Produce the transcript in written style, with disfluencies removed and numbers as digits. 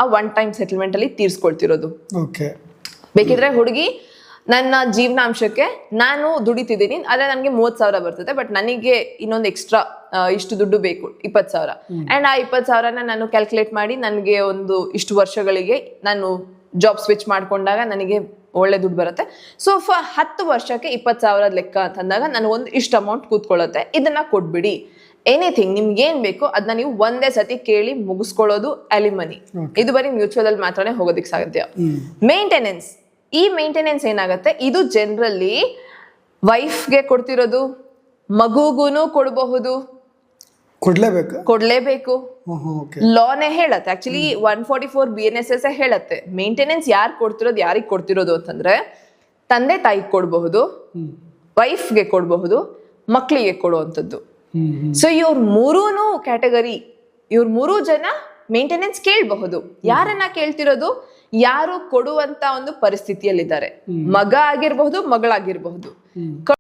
ಆ one time settlement ಅಲ್ಲಿ ತೀರ್ಸ್ಕೊಳ್ತಿರೋದು. Okay. ಬೇಕಿದ್ರೆ ಹುಡುಗಿ ನನ್ನ ಜೀವನಾಂಶಕ್ಕೆ ನಾನು ದುಡಿತಿದ್ದೀನಿ, ಆದ್ರೆ ನನಗೆ 30,000 ಬರ್ತದೆ, ಬಟ್ ನನಗೆ ಇನ್ನೊಂದು ಎಕ್ಸ್ಟ್ರಾ ಇಷ್ಟು ದುಡ್ಡು ಬೇಕು 20,000, ಅಂಡ್ ಆ 20,000ನ ನಾನು ಕ್ಯಾಲ್ಕುಲೇಟ್ ಮಾಡಿ ನನಗೆ ಒಂದು ಇಷ್ಟು ವರ್ಷಗಳಿಗೆ ನಾನು ಜಾಬ್ ಸ್ವಿಚ್ ಮಾಡ್ಕೊಂಡಾಗ ನನಗೆ ಒಳ್ಳೆ ದುಡ್ಡು ಬರುತ್ತೆ. ಸೊ 10 ವರ್ಷಕ್ಕೆ 20,000 ಲೆಕ್ಕ ಅಂತಂದಾಗ ನನಗೆ ಒಂದು ಇಷ್ಟು ಅಮೌಂಟ್ ಕೂತ್ಕೊಳ್ಳುತ್ತೆ, ಇದನ್ನ ಕೊಟ್ಬಿಡಿ. ಎನಿಥಿಂಗ್ ನಿಮ್ಗೆ ಏನ್ ಬೇಕು ಅದನ್ನ ನೀವು ಒಂದೇ ಸತಿ ಕೇಳಿ ಮುಗಿಸ್ಕೊಳ್ಳೋದು ಅಲಿಮನಿ. ಇದು ಬರೀ ಮ್ಯೂಚುವಲ್ ಅಲ್ಲಿ ಮಾತ್ರನೇ ಹೋಗೋದಿಕ್ ಸಾಧ್ಯ. ಮೇಂಟೆನೆನ್ಸ್, ಈ ಮೇಂಟೆನೆನ್ಸ್ ಏನಾಗುತ್ತೆ, ಇದು ಜನರಲಿ ವೈಫ್ಗೆ ಕೊಡ್ತಿರೋದು, ಮಗುಗೂನು ಕೊಡಬಹುದು, ಕೊಡ್ಲೇಬೇಕು. ಲಾನೇ ಹೇಳತ್ತೆ, ಆಕ್ಚುಲಿ 144 BNSS ಹೇಳತ್ತೆ ಮೇಂಟೆನೆನ್ಸ್ ಯಾರು ಕೊಡ್ತಿರೋದು, ಯಾರಿಗೆ ಕೊಡ್ತಿರೋದು ಅಂತಂದ್ರೆ ತಂದೆ ತಾಯಿಗೆ ಕೊಡಬಹುದು, ವೈಫ್ಗೆ ಕೊಡಬಹುದು, ಮಕ್ಕಳಿಗೆ ಕೊಡುವಂಥದ್ದು. ಸೊ ಇವ್ರ ಮೂರೂನು ಕ್ಯಾಟಗರಿ, ಇವ್ರ 3 ಜನ ಮೇಂಟೆನೆನ್ಸ್ ಕೇಳಬಹುದು. ಯಾರನ್ನ ಕೇಳ್ತಿರೋದು, ಯಾರು ಕೊಡುವಂತ ಒಂದು ಪರಿಸ್ಥಿತಿಯಲ್ಲಿದ್ದಾರೆ, ಮಗ ಆಗಿರ್ಬಹುದು, ಮಗಳಾಗಿರ್ಬಹುದು.